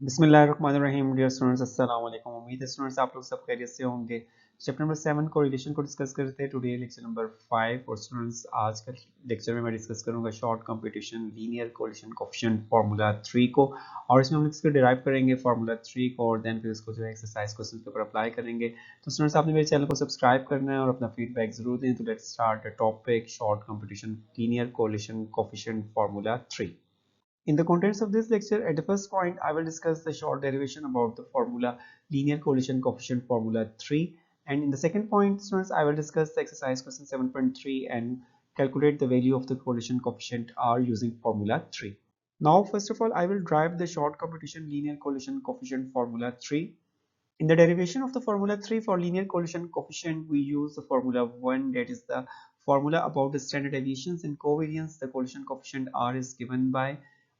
बिस्मिल्लाहिर्रहमानिर्रहीम। Dear students, अस्सलाम वालेकुम। उम्मीद है स्टूडेंट्स आप लोग सब खैरियत से होंगे। चैप्टर नंबर 7 को रिलेशन को डिस्कस करते हैं। टुडे लेक्चर नंबर 5 और स्टूडेंट्स आज का लेक्चर में मैं डिस्कस करूंगा short computation linear coefficient coefficient formula 3 को, और इसमें हम इसको डिराइव करेंगे फार्मूला 3 को और देन फिर इसको जो है एक्सरसाइज क्वेश्चन के ऊपर अप्लाई करेंगे। तो स्टूडेंट्स आपने मेरे चैनल को सब्सक्राइब करना है और अपना फीडबैक जरूर दें। तो let's start the topic short computation linear coefficient coefficient formula 3। In the contents of this lecture, at the first point, I will discuss the short derivation about the formula linear correlation coefficient formula 3. And in the second point, students, I will discuss the exercise question 7.3 and calculate the value of the correlation coefficient R using formula 3. Now, first of all, I will derive the short computation linear correlation coefficient formula 3. In the derivation of the formula 3 for linear correlation coefficient, we use the formula 1, that is the formula about the standard deviations and covariance. The correlation coefficient R is given by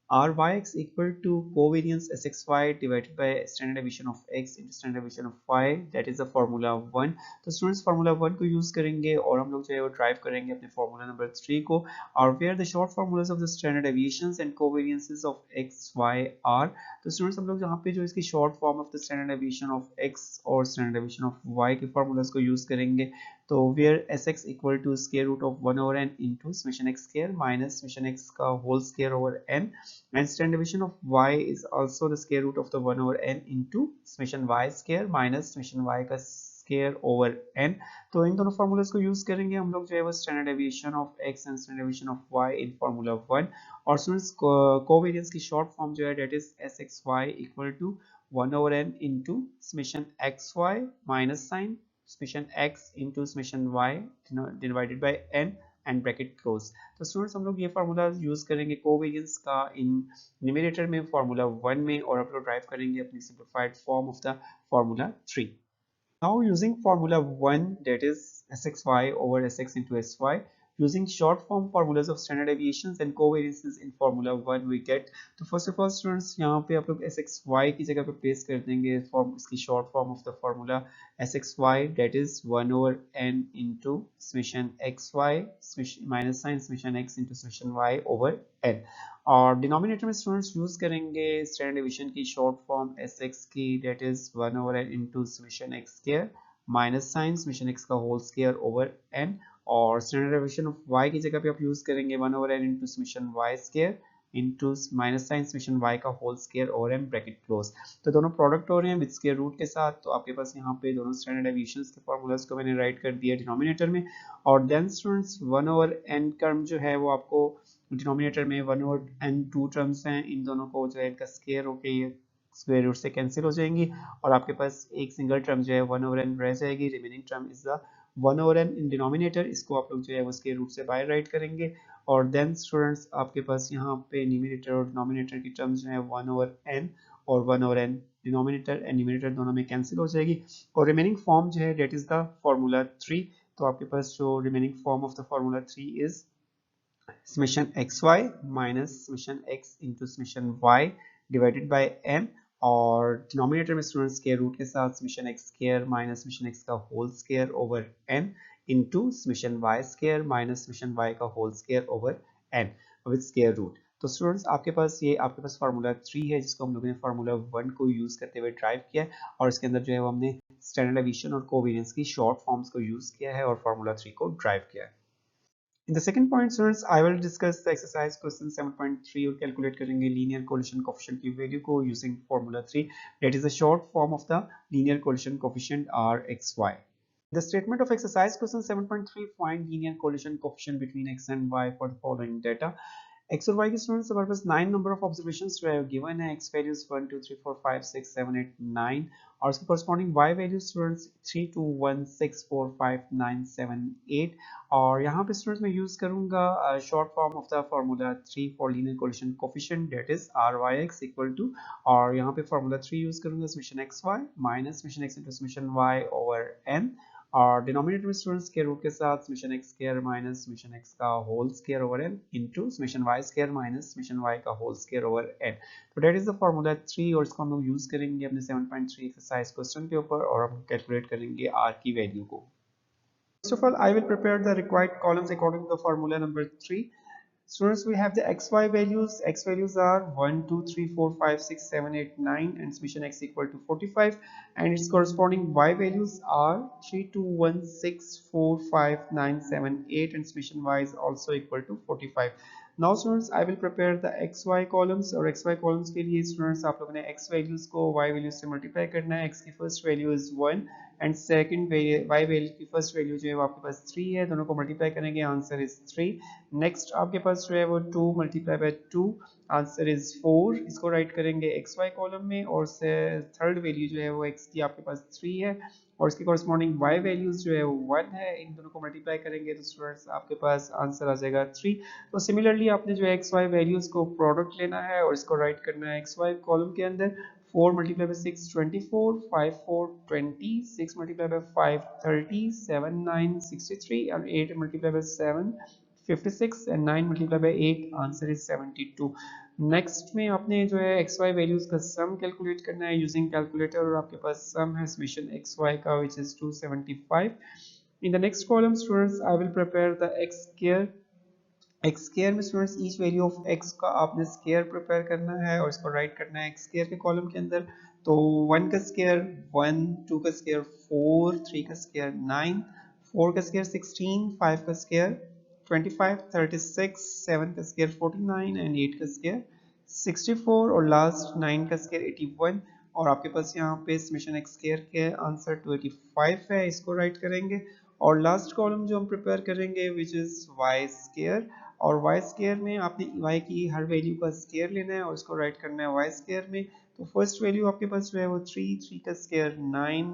Ryx equal to covariance Sxy divided by standard deviation of x into standard deviation of y, that is the formula 1. तो students formula 1 को use करेंगे और हम लोग जो है वो drive करेंगे अपने फार्मूला नंबर 3 को, और where the short formulas of the standard deviations and covariances of X Y are. तो स्टूडेंट्स हम लोग यहाँ पे जो इसकी short form of the standard deviation of X और स्टैंडर्ड डेविएशन ऑफ वाई के फार्मूलाज को यूज करेंगे। तो where Sx equal to square root of 1 over n into summation x square minus summation x का whole square over n, and standard deviation of y is also the square root of the 1 over n into summation y square minus summation y का square over n। तो इन दोनों formulas को use करेंगे हम लोग जो है वो standard deviation of x and standard deviation of y in formula 1। और स्टूडेंट्स कोवेरिएंस की शॉर्ट फॉर्म जो है that is Sxy equal to 1 over n into summation xy minus sin summation x into summation y divided by n and bracket close. तो students हम लोग ये formula use करेंगे covariance का in numerator में formula 1 में, और हम लोग ड्राइव करेंगे अपनी simplified form of the formula 3। Now using formula 1, that is Sxy over Sx into Sy, using short form formulas of standard deviations and covariances in formula 1 we get। तो first of all students यहाँ पे आप लोग Sxy की जगह पे paste कर देंगे फॉर्म इसकी short form of the formula Sxy, that is 1 over n into summation xy minus sin summation x into summation y over n। और डिनोमिनेटर में स्टूडेंट्स यूज करेंगे स्टैंडर्ड डेविएशन की शॉर्ट फॉर्म Sx की, that is 1 over n into summation x square minus sign summation x का whole square over n, और standard deviation of y की जगह पे आप यूज करेंगे 1 over n into summation y square into minus sign summation y का whole square over m bracket close. तो दोनों प्रोडक्ट हो रहे हैं विद स्क्वायर रूट के साथ। तो आपके पास यहाँ पे दोनों स्टैंडर्ड डेविएशंस के फॉर्मूलाज को मैंने राइट कर दिया डिनोमिनेटर में, और then students 1 over n term जो है वो आपको डिनोमिनेटर में 1 over n 2 टर्म्स हैं, इन दोनों को जो है इनका स्क्वायर होके ये स्क्वायर रूट से कैंसिल हो जाएंगी, और आपके पास एक सिंगल टर्म जो है 1 over n रह जाएगी। Remaining term is the 1 over n in denominator, इसको आप लोग जो है वो स्क्वायर रूट से बाहर राइट करेंगे, और देन स्टूडेंट्स आपके पास यहाँ पे न्यूमरेटर और डिनोमिनेटर की टर्म्स जो है 1 over n और 1 over n denominator and numerator दोनों में कैंसिल हो जाएगी, और रिमेनिंग फॉर्म जो है डेट इज द फॉर्मूला 3। तो आपके पास जो remaining form of the formula 3 is summation xy minus summation x into summation y divided by n, और डिनोमिनेटर में स्टूडेंट्स के रूट के साथ summation x square minus summation x का whole square over n into summation y square minus summation y का whole square over n with square root. तो students आपके पास फार्मूला 3 है जिसको हम लोगों ने फार्मूला 1 को यूज करते हुए ड्राइव किया है, और इसके अंदर जो है वो हमने स्टैंडर्ड डेविएशन और कोवेरिएंस की शॉर्ट फॉर्म्स को यूज किया है और फार्मूला 3 को ड्राइव किया है। In the second point, students, I will discuss the exercise question 7.3 और calculate करेंगे linear correlation coefficient की value को using formula 3, that is the short form of the linear correlation coefficient Rxy. The statement of exercise question 7.3, find linear correlation coefficient between x and y for the following data। x और y के students हमारे पास 9 number of observations जो है given है, x values 1 2 3 4 5 6 7 8 9, और उसके corresponding y values students 3 2 1 6 4 5 9 7 8, और यहाँ पे स्टूडेंट्स मैं यूज करूंगा short form of the formula 3 for linear correlation coefficient, that is Ryx equal to, और यहाँ पे फार्मूला 3 यूज करूंगा summation xy minus summation x into summation y over n, और डिनोमिनेटर में स्टूडेंट्स के रूट के साथ summation x square minus summation x का whole square over n into summation y square minus summation y का whole square over n। तो that is the formula 3, और इसको हम लोग यूज करेंगे अपने 7.3 एक्सरसाइज क्वेश्चन के ऊपर, और हम कैलकुलेट करेंगे r की वैल्यू को। First of all, I will prepare the required columns according to the formula number 3. Students, we have the xy values. X values are 1, 2, 3, 4, 5, 6, 7, 8, 9, and summation x equal to 45. And its corresponding y values are 3, 2, 1, 6, 4, 5, 9, 7, 8, and summation y is also equal to 45. Now students, I will prepare the xy columns और xy columns के लिए students आप लोगों ने x values को y values से multiply करना है. x की first value is 1 and second y value की first value जो है वो आपके पास 3 है. दोनों को multiply करेंगे, आंसर is 3. नेक्स्ट आपके पास जो है वो 2 मल्टीप्लाई बाय 2, आंसर इज 4. इसको राइट करेंगे एक्स वाई कॉलम में और से थर्ड वैल्यू जो है वो एक्स की आपके पास 3 है और इसके कॉरस्पॉन्डिंग वाई वैल्यूज जो है वो 1 है. इन दोनों को मल्टीप्लाई करेंगे तो स्टूडेंट्स आपके पास आंसर आ जाएगा 3. तो सिमिलरली आपने जो है एक्स वाई वैल्यूज को प्रोडक्ट लेना है और इसको राइट करना है एक्स वाई कॉलम के अंदर. 4 multiplied by 6 24, 5 4 20, 6 multiplied by 5 30, 7 9 63, and 8 multiplied by 7 56, and 9 multiplied by 8, answer is 72. Next में आपने जो है एक्स वाई वैल्यूज का सम कैलकुलेट करना है यूजिंग कैलकुलेटर और आपके पास सम है समेशन एक्स वाई का which is 275. In the next column students I will prepare the x square. X square में students each value of X का आपने स्केयर प्रिपेयर करना है और इसको राइट करना है एक्स स्केयर के कॉलम के अंदर. तो 1 का स्केयर 1, 2 का स्केयर 4, 3 का स्केयर 9, 4 का स्केयर 16, 5 का स्केयर 25, 36, 7 का स्केयर 49 एंड 8 का स्केयर 64 और लास्ट 9 का स्केयर 81. और आपके पास यहाँ पे समेशन एक्स स्केयर के आंसर 285 है. इसको राइट करेंगे और लास्ट कॉलम जो हम प्रिपेयर करेंगे विच इज वाई स्केयर. और वाई स्केयर में आपने वाई की हर वैल्यू का स्केयर लेना है और इसको राइट करना है वाई स्केयर में. तो फर्स्ट वैल्यू आपके पास जो है वो 3, 3 का स्केयर 9,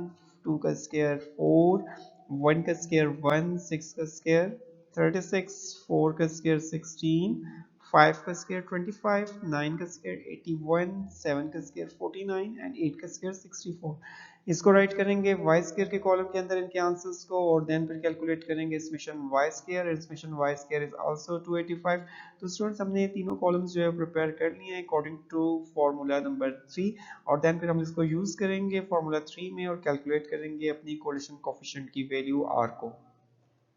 2 का स्केयर 4, 1 का स्केयर 1, 6 का स्केयर 36, 4 का स्केयर 16, 5 का स्केयर 25, 9 का स्केयर 81, 7 का स्केयर 49 एंड 8 का स्केयर 64. इसको राइट करेंगे वाई स्केयर के कॉलम के अंदर इनके आंसर्स को और देन फिर कैलकुलेट करेंगे summation Y square and summation Y square is also 285. तो स्टूडेंट्स हमने तीनों कॉलम्स जो है प्रिपेयर कर लिए हैं अकॉर्डिंग टू फार्मूला नंबर 3 और देन फिर हम इसको यूज करेंगे फार्मूला 3 में और कैलकुलेट करेंगे अपनी कोलिशन कोफिशिएंट की वैल्यू r को.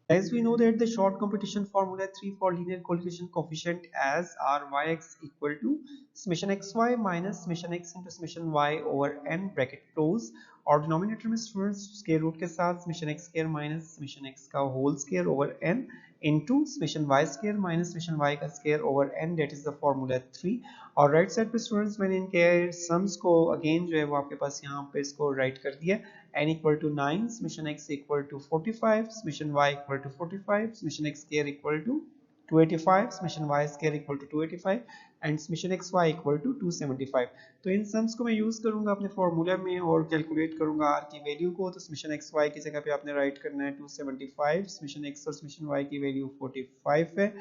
As we know that the short computation formula 3 for linear collision coefficient as Ryx equal to summation xy minus summation x into summation y over n bracket close और denominator में students square root के साथ summation x square minus summation x का whole square over n into summation y square minus summation y का square over n that is the formula 3. और right side पे students मैंने इनके sums को again जो है वो आपके पास यहाँ पे इसको राइट कर दिया. n equal to 9, summation x equal to 45, summation y equal to 45, summation x square equal to 285, summation y square equal to 285 and summation xy equal to 275. तो इन सम्स को मैं यूज करूंगा अपने फॉर्मूला में और कैलकुलेट करूंगा r की value को. तो समेशन xy की जगह पे आपने राइट करना है 275, समेशन x और समेशन y की वैल्यू 45 है.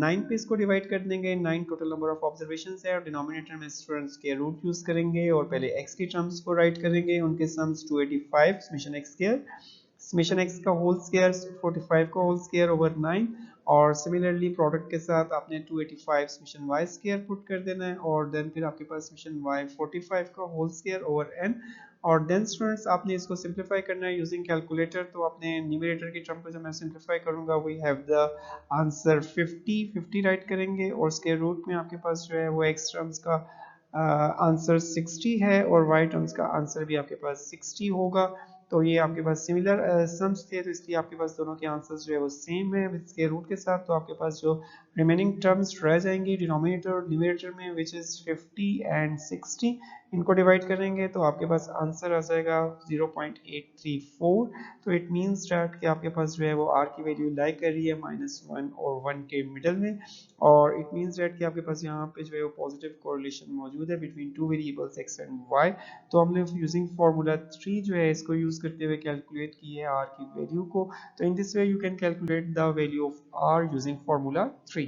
9 पे इसको डिवाइड कर देंगे. 9 टोटल नंबर ऑफ ऑब्जर्वेशंस है और डिनोमिनेटर में स्टूडेंट्स के रूट यूज करेंगे और पहले x की टर्म्स को राइट करेंगे. उनके sums 285 summation x square summation x का होल स्क्वायर 45 का होल स्क्वायर ओवर 9 और सिमिलरली प्रोडक्ट के साथ आपने 285 समेशन y स्क्वायर पुट कर देना है और देन फिर आपके पास समेशन y 45 का होल स्क्वायर ओवर n और देन स्टूडेंट्स आपने इसको सिंपलीफाई करना है यूजिंग कैलकुलेटर. तो आपने न्यूमरेटर की टर्म को जब मैं सिंपलीफाई करूंगा we have the answer 50 write करेंगे और स्क्वायर रूट में आपके पास जो है वो x टर्म्स का आंसर 60 है और y टर्म्स का आंसर भी आपके पास 60 होगा. तो ये आपके पास सिमिलर सम्स थे तो इसलिए आपके पास दोनों के आंसर्स जो है वो सेम है विद स्क्वायर रूट के साथ. तो आपके पास जो रिमेनिंग टर्म्स रह जाएंगी डिनोमिनेटर और न्यूमरेटर में विच इज 50 एंड 60. इनको डिवाइड करेंगे तो आपके पास आंसर आ जाएगा 0.834. तो इट मींस दैट कि आपके पास जो है वो r की वैल्यू लाई कर रही है -1 और 1 के मिडल में और इट मींस दैट कि आपके पास यहाँ पे जो है वो पॉजिटिव कोरिलेशन मौजूद है between two variables x and y. तो हमने यूजिंग फार्मूला 3 जो है इसको यूज करते हुए कैलकुलेट की है r की वैल्यू को. तो in this way you can calculate the value of r using formula 3.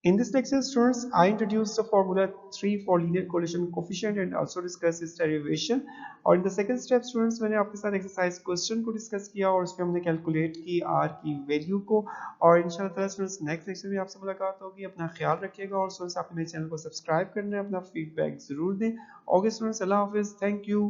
In this lecture, students, I introduced the formula 3 for linear correlation coefficient and also discussed its derivation. और in the second step, students, मैंने आपके साथ exercise question को discuss किया और उसमें हमने calculate की r की value को. और इंशाल्लाह students, next lecture में आपसे मुलाकात होगी. अपना ख्याल रखिएगा और students आपने मेरे चैनल को subscribe करना है. अपना feedback जरूर दें. Okay students, Allah Hafiz. Thank you.